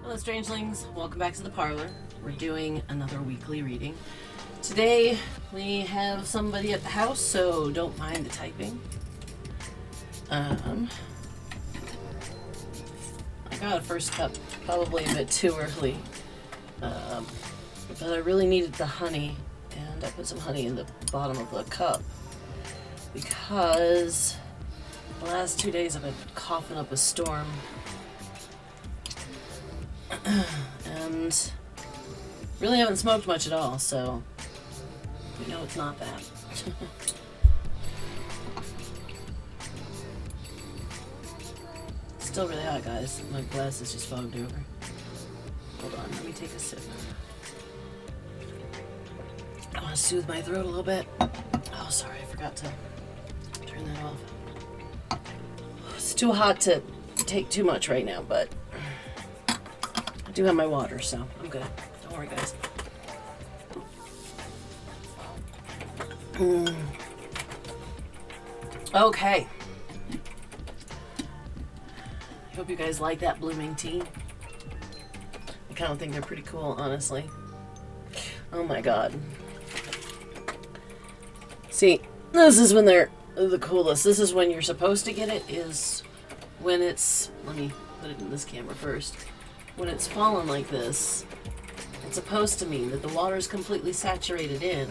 Hello Strangelings, welcome back to the parlor. We're doing another weekly reading. Today we have somebody at the house, so don't mind the typing. I got a first cup probably a bit too early, but I really needed the honey, and I put some honey in the bottom of the cup because the last 2 days I've been coughing up a storm. And really haven't smoked much at all, so we know it's not that. Still really hot, guys. My glass is just fogged over. Hold on, let me take a sip. I want to soothe my throat a little bit. Oh, sorry, I forgot to turn that off. It's too hot to take too much right now, but I do have my water, so I'm good. Don't worry, guys. Okay. I hope you guys like that blooming tea. I kind of think they're pretty cool, honestly. Oh my god. See, this is when they're the coolest. This is when you're supposed to get it, is when it's... Let me put it in this camera first. When it's fallen like this, it's supposed to mean that the water is completely saturated in,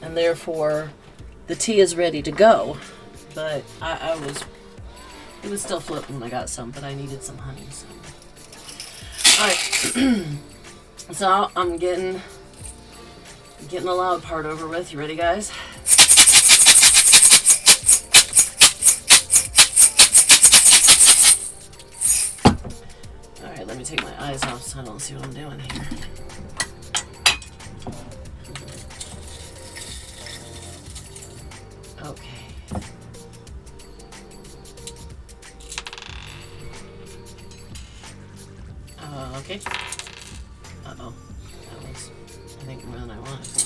and therefore the tea is ready to go. But it was still floating when I got some, but I needed some honey. So. Alright, so I'm getting the loud part over with. You ready, guys? Alright, let me take my eyes off so I don't see what I'm doing here. Okay. Okay. Uh-oh. That was, I think, more than I wanted.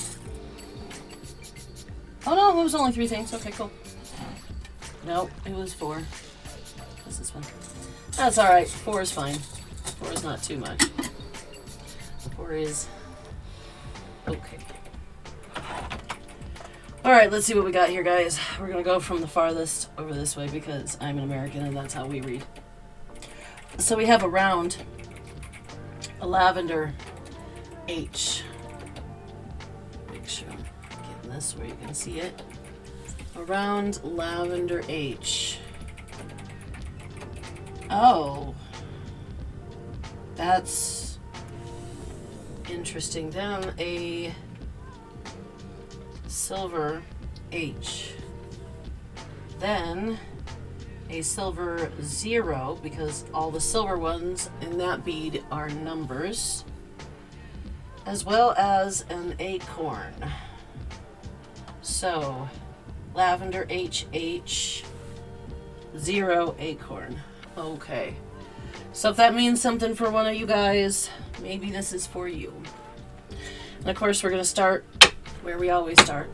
Oh no, it was only 3 things. Okay, cool. Nope, it was 4. What's this one? That's alright. 4 is fine. 4 is not too much. 4 is okay. Alright, let's see what we got here, guys. We're going to go from the farthest over this way because I'm an American and that's how we read. So we have a round, a lavender H. Make sure I'm getting this where you can see it. A round lavender H. Oh. That's interesting. Then a silver H. Then a silver 0, because all the silver ones in that bead are numbers, as well as an acorn. So lavender HH 0 acorn. Okay. So if that means something for one of you guys, maybe this is for you. And of course, we're going to start where we always start.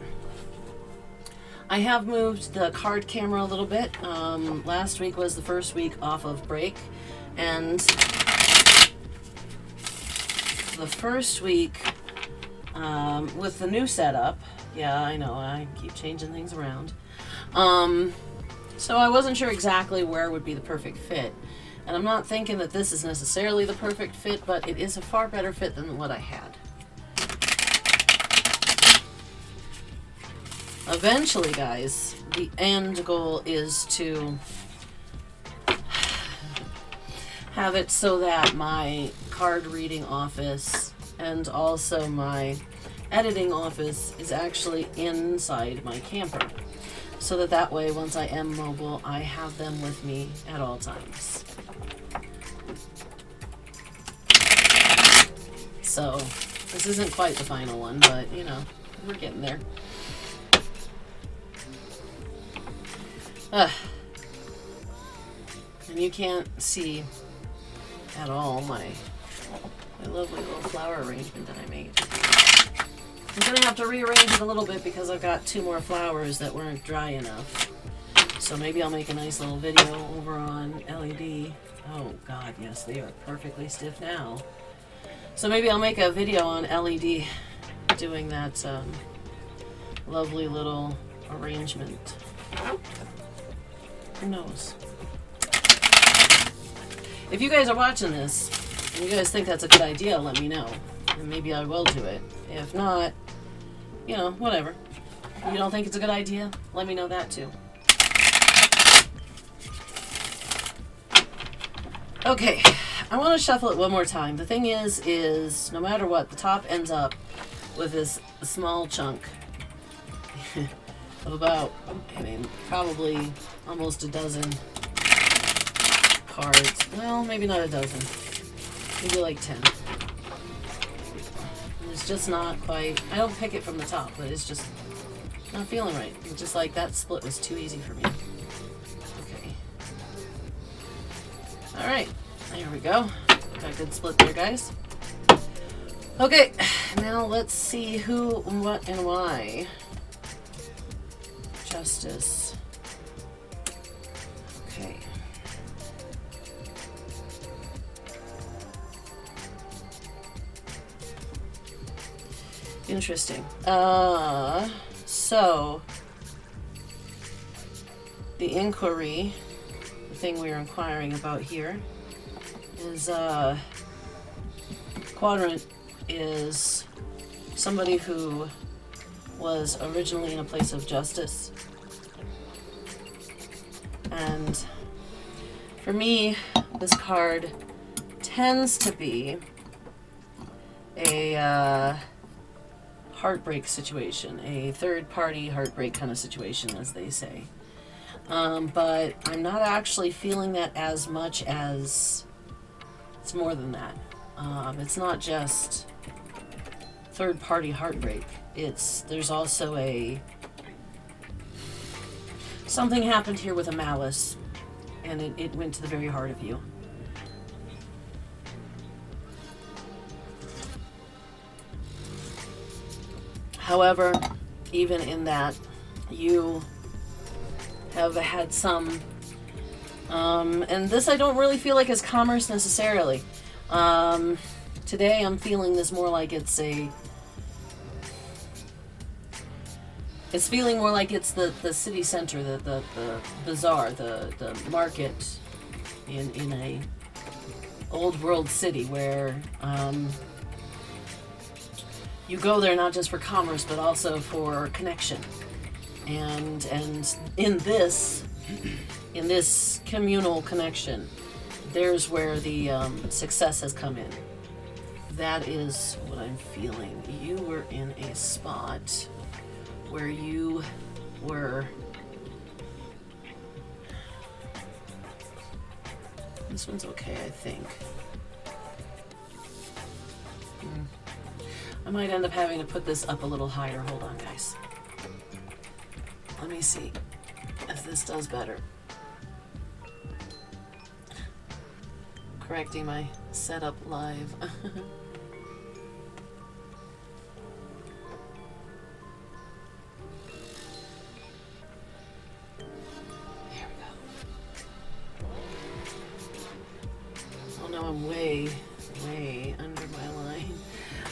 I have moved the card camera a little bit. Last week was the first week off of break. And the first week, with the new setup, yeah, I know, I keep changing things around. So I wasn't sure exactly where would be the perfect fit. And I'm not thinking that this is necessarily the perfect fit, but it is a far better fit than what I had. Eventually, guys, the end goal is to have it so that my card reading office and also my editing office is actually inside my camper. So that way, once I am mobile, I have them with me at all times. So, this isn't quite the final one, but, you know, we're getting there. And you can't see at all my lovely little flower arrangement that I made. I'm going to have to rearrange it a little bit because I've got 2 more flowers that weren't dry enough. So maybe I'll make a nice little video over on LED. Oh God, yes, they are perfectly stiff now. So maybe I'll make a video on LED doing that lovely little arrangement. Who knows? If you guys are watching this and you guys think that's a good idea, let me know. And maybe I will do it. If not, you know, whatever. If you don't think it's a good idea, let me know that too. Okay, I want to shuffle it one more time. The thing is no matter what, the top ends up with this small chunk of about, I mean, probably almost a dozen cards. Well, maybe not a dozen. Maybe like 10. It's just not quite, I don't pick it from the top, but it's just not feeling right. It's just like that split was too easy for me. Okay. Alright, there we go. Got a good split there, guys. Okay, now let's see who, what, and why. Justice. Okay. Interesting. So the inquiry, the thing we are inquiring about here, is Quadrant is somebody who was originally in a place of justice. And for me, this card tends to be a heartbreak situation, a third-party heartbreak kind of situation, as they say. But I'm not actually feeling that as much as it's more than that. It's not just third-party heartbreak. There's also something happened here with a malice, and it went to the very heart of you. However, even in that, you have had some, and this I don't really feel like is commerce necessarily. Today I'm feeling this more like it's feeling more like it's the city center, the bazaar, the market in a old world city where you go there not just for commerce but also for connection. And in this communal connection, there's where the success has come in. That is what I'm feeling. You were in a spot where you were... This one's okay, I think. I might end up having to put this up a little higher. Hold on, guys. Let me see if this does better. Correcting my setup live. There we go. Oh no, I'm way under my line.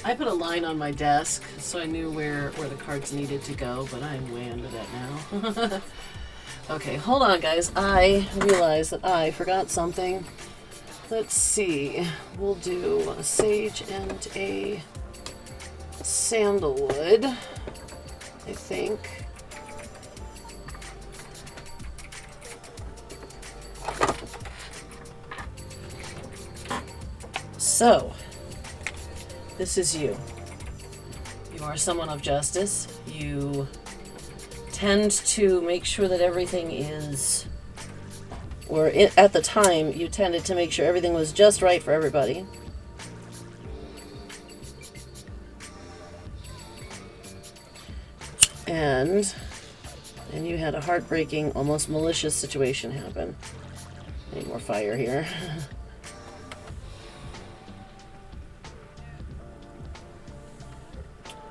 I put a line on my desk so I knew where the cards needed to go, but I'm way under that now. Okay, hold on, guys. I realized that I forgot something. Let's see. We'll do a sage and a sandalwood, I think. So, this is you. You are someone of justice. You tend to make sure that everything is, or at the time, you tended to make sure everything was just right for everybody. And you had a heartbreaking, almost malicious situation happen. Need more fire here.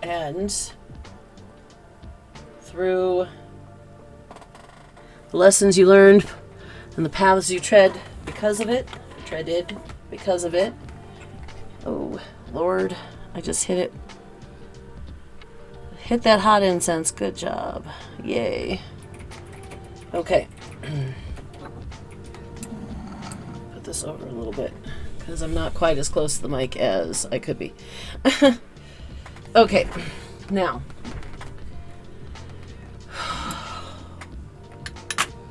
And through the lessons you learned, and the paths you treaded because of it. Oh, Lord, I just hit it. Hit that hot incense. Good job. Yay. Okay. Put this over a little bit because I'm not quite as close to the mic as I could be. Okay. Now.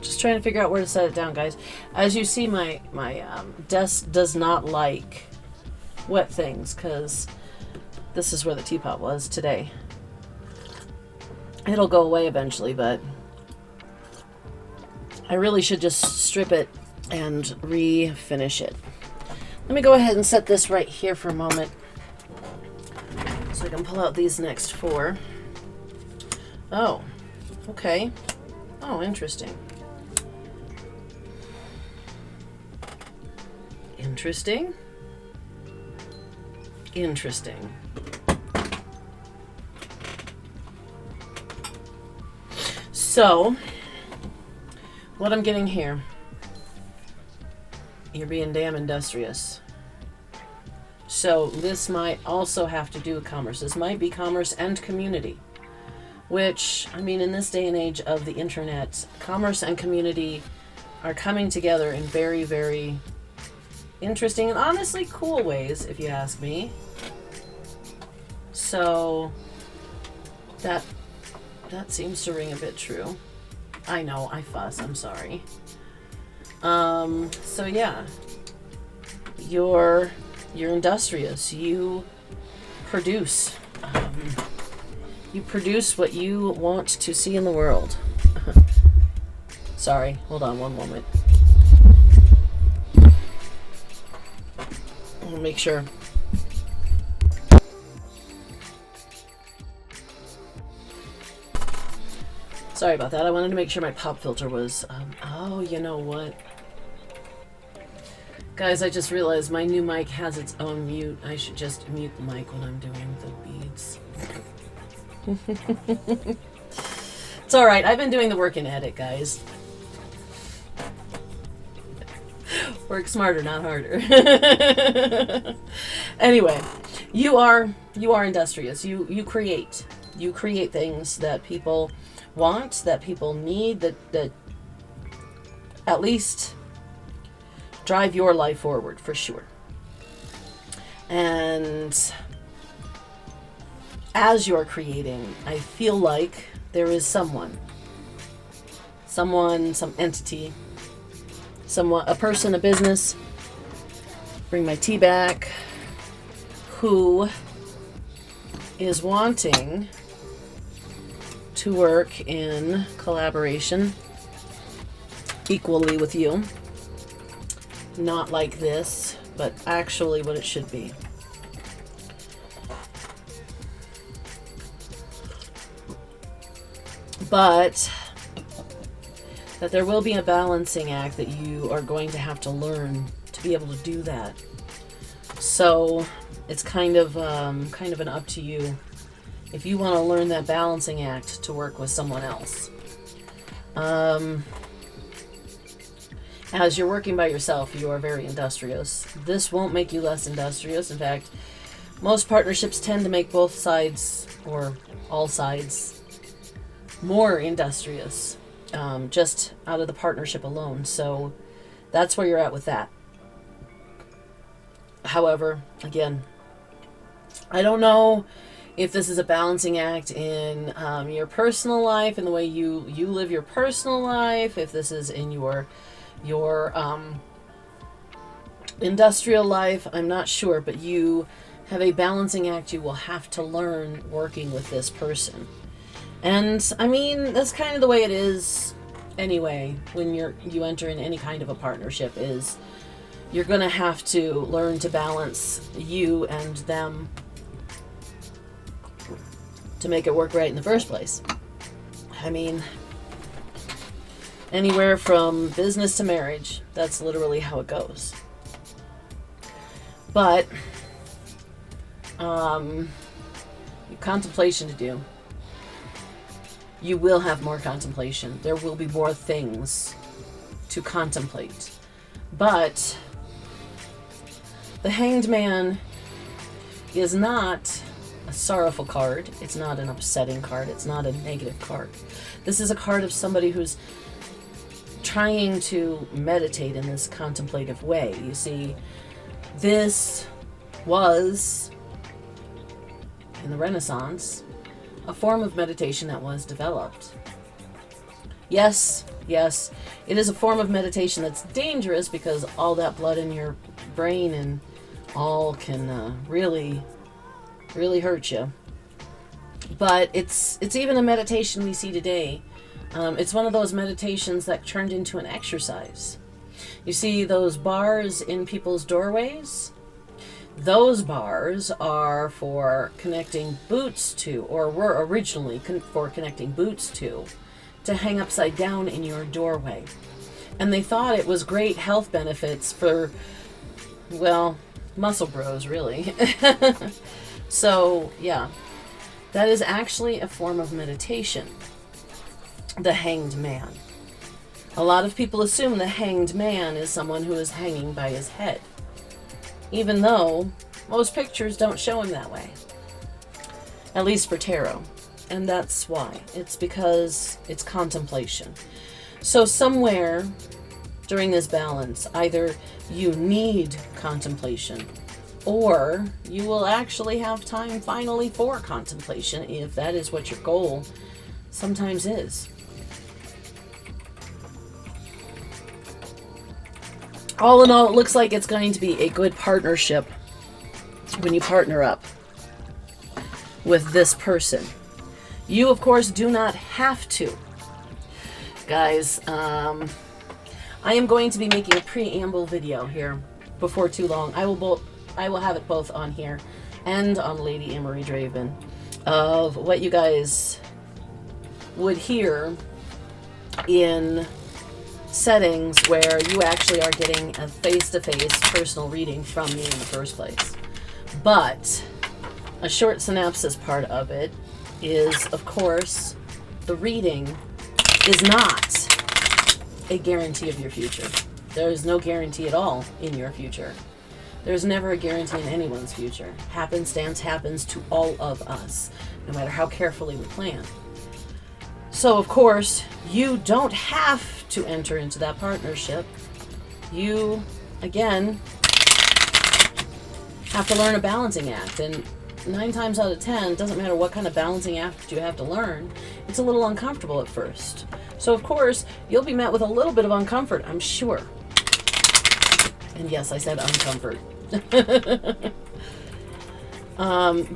Just trying to figure out where to set it down, guys. As you see, my desk does not like wet things because this is where the teapot was today. It'll go away eventually, but I really should just strip it and refinish it. Let me go ahead and set this right here for a moment so I can pull out these next 4. Oh, okay. Oh, interesting. Interesting. Interesting. So, what I'm getting here, you're being damn industrious. So this might also have to do with commerce. This might be commerce and community, which, I mean, in this day and age of the internet, commerce and community are coming together in very, very interesting and honestly cool ways, if you ask me. So that seems to ring a bit true. I know, I fuss, I'm sorry. So yeah. You're industrious. You produce. You produce what you want to see in the world. Sorry, hold on one moment. I'll make sure. Sorry about that. I wanted to make sure my pop filter was... oh, you know what? Guys, I just realized my new mic has its own mute. I should just mute the mic when I'm doing the beads. It's alright. I've been doing the work in edit, guys. Work smarter, not harder. Anyway, you are industrious. You create. You create things that people want, that people need, that at least drive your life forward, for sure. And as you're creating, I feel like there is someone, some entity, a person, a business, bring my tea back, who is wanting to work in collaboration equally with you. Not like this, but actually what it should be. But that there will be a balancing act that you are going to have to learn to be able to do that. So it's kind of an up to you if you want to learn that balancing act to work with someone else. As you're working by yourself, you are very industrious. This won't make you less industrious. In fact, most partnerships tend to make both sides, or all sides, more industrious, just out of the partnership alone. So that's where you're at with that. However, again, I don't know if this is a balancing act in your personal life, in the way you live your personal life, if this is in your industrial life, I'm not sure, but you have a balancing act you will have to learn working with this person. And I mean, that's kind of the way it is anyway when you enter in any kind of a partnership, is you're going to have to learn to balance you and them to make it work right in the first place. I mean, anywhere from business to marriage, that's literally how it goes. But contemplation to do. you will have more contemplation. There will be more things to contemplate. But the Hanged Man is not a sorrowful card. It's not an upsetting card. It's not a negative card. This is a card of somebody who's trying to meditate in this contemplative way. You see, this was, in the Renaissance, a form of meditation that was developed. Yes, it is a form of meditation that's dangerous because all that blood in your brain and all can really hurt you. But it's even a meditation we see today. It's one of those meditations that turned into an exercise. You see those bars in people's doorways? Those bars are for connecting boots to, or were originally for connecting boots to hang upside down in your doorway. And they thought it was great health benefits for, well, muscle bros, really. So, yeah, that is actually a form of meditation. The Hanged Man. A lot of people assume the Hanged Man is someone who is hanging by his head, even though most pictures don't show him that way, at least for tarot. And that's why. It's because it's contemplation. So somewhere during this balance, either you need contemplation, or you will actually have time finally for contemplation, if that is what your goal sometimes is. All in all, it looks like it's going to be a good partnership when you partner up with this person. You, of course, do not have to. Guys, I am going to be making a preamble video here before too long. I will have it both on here and on Lady Emery Draven of what you guys would hear in settings where you actually are getting a face-to-face personal reading from me in the first place. But a short synopsis part of it is, of course, the reading is not a guarantee of your future. There is no guarantee at all in your future. There's never a guarantee in anyone's future. Happenstance happens to all of us, no matter how carefully we plan. So, of course, you don't have to enter into that partnership. You, again, have to learn a balancing act. And 9 times out of 10, it doesn't matter what kind of balancing act you have to learn, it's a little uncomfortable at first. So, of course, you'll be met with a little bit of uncomfort, I'm sure. And yes, I said uncomfort.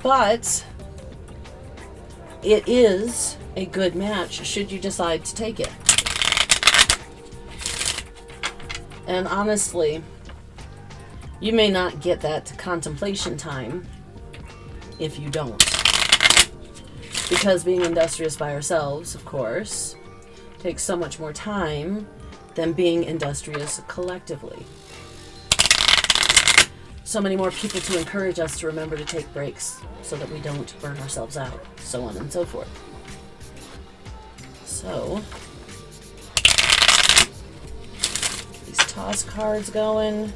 But it is a good match should you decide to take it. And honestly, you may not get that contemplation time if you don't. Because being industrious by ourselves, of course, takes so much more time than being industrious collectively. So many more people to encourage us to remember to take breaks so that we don't burn ourselves out, so on and so forth. So, these toss cards going.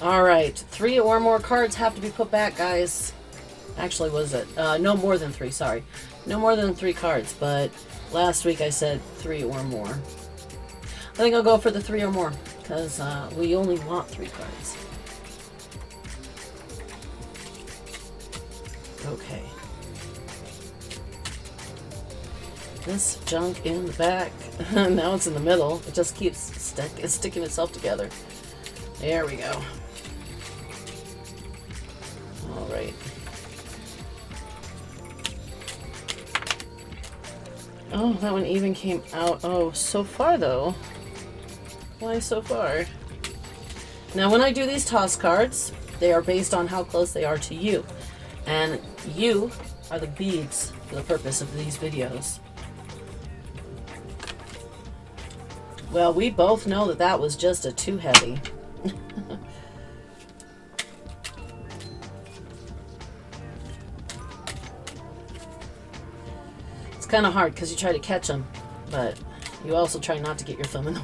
Alright, 3 or more cards have to be put back, guys. Actually, was it? No more than 3, sorry. No more than 3 cards, but last week I said 3 or more. I think I'll go for the 3 or more, because we only want 3 cards. Okay. This junk in the back. Now it's in the middle. It just keeps sticking itself together. There we go. Alright. Oh, that one even came out. Oh, so far though. Why so far? Now when I do these toss cards, they are based on how close they are to you. And you are the beads for the purpose of these videos. Well, we both know that that was just a too heavy. It's kind of hard because you try to catch them, but you also try not to get your thumb in the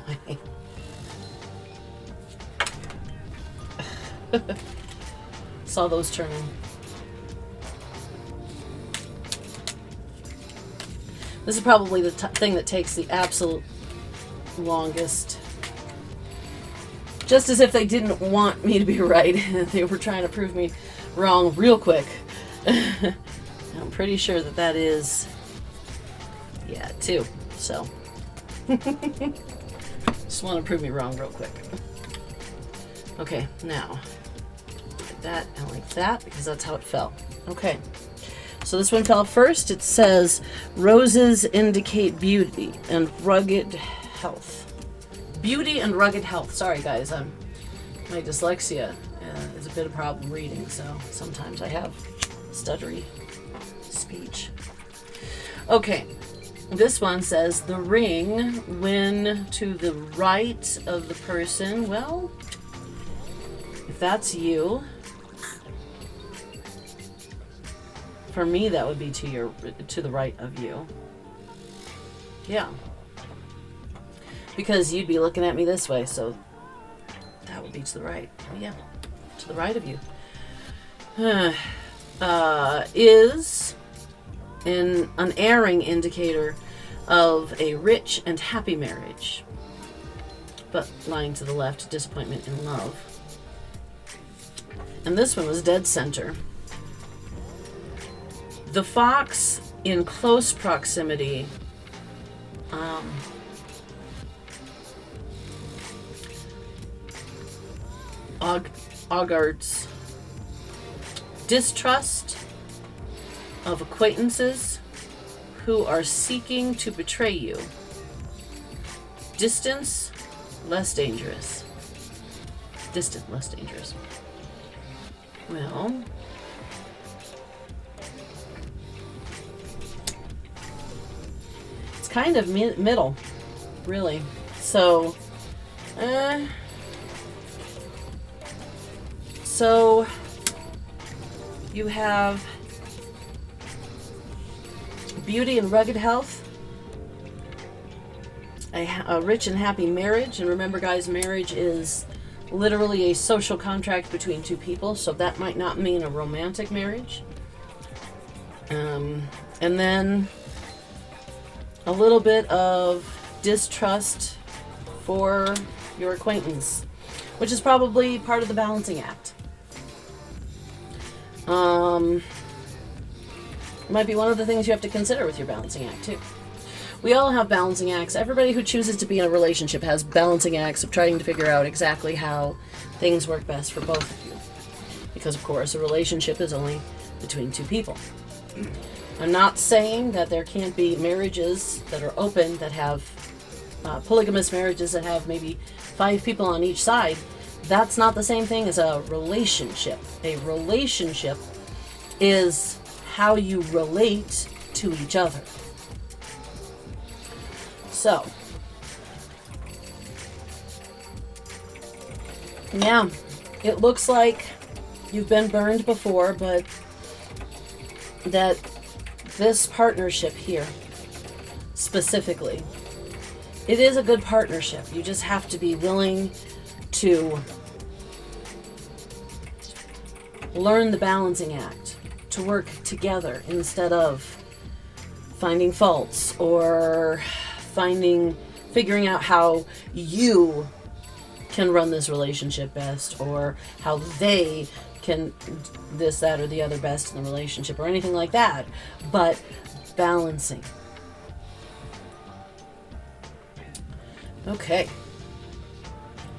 way. Saw those turning. This is probably the thing that takes the absolute longest. Just as if they didn't want me to be right. They were trying to prove me wrong real quick. I'm pretty sure that that is, yeah, 2. So, just want to prove me wrong real quick. Okay, now, like that and like that, because that's how it fell. Okay. So this one fell first. It says, roses indicate beauty and rugged health. Beauty and rugged health. Sorry, guys. My dyslexia is a bit of a problem reading, so sometimes I have stuttery speech. Okay. This one says, the ring, when to the right of the person. Well, if that's you... For me, that would be to the right of you. Yeah. Because you'd be looking at me this way, so that would be to the right. Oh, yeah, to the right of you. Is an unerring indicator of a rich and happy marriage. But lying to the left, disappointment in love. And this one was dead center. The fox in close proximity augurs distrust of acquaintances who are seeking to betray you. Distance, less dangerous. Distant, less dangerous. Well... kind of middle, really. So you have beauty and rugged health, a rich and happy marriage. And remember, guys, marriage is literally a social contract between two people, so that might not mean a romantic marriage. And then a little bit of distrust for your acquaintance, which is probably part of the balancing act. Might be one of the things you have to consider with your balancing act too. We all have balancing acts. Everybody who chooses to be in a relationship has balancing acts of trying to figure out exactly how things work best for both of you. Because of course a relationship is only between two people. I'm not saying that there can't be marriages that are open, that have polygamous marriages that have maybe 5 people on each side. That's not the same thing as a relationship. A relationship is how you relate to each other. So, yeah, it looks like you've been burned before, but that this partnership here, specifically, it is a good partnership. You just have to be willing to learn the balancing act, to work together instead of finding faults or figuring out how you can run this relationship best, or how they can this, that, or the other best in the relationship, or anything like that, but balancing. Okay.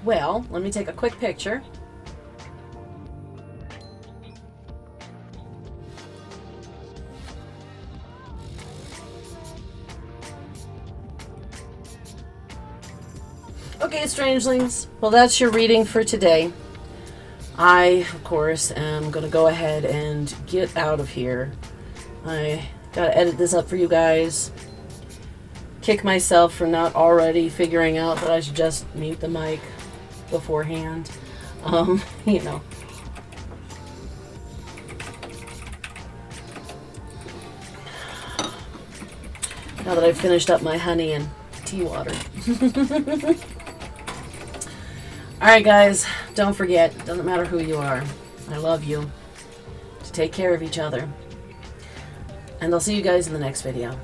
Well, let me take a quick picture. Okay, strangelings. Well, that's your reading for today. I, of course, am going to go ahead and get out of here. I got to edit this up for you guys. Kick myself for not already figuring out that I should just mute the mic beforehand. You know. Now that I've finished up my honey and tea water. Alright guys, don't forget, it doesn't matter who you are. I love you. To take care of each other. And I'll see you guys in the next video.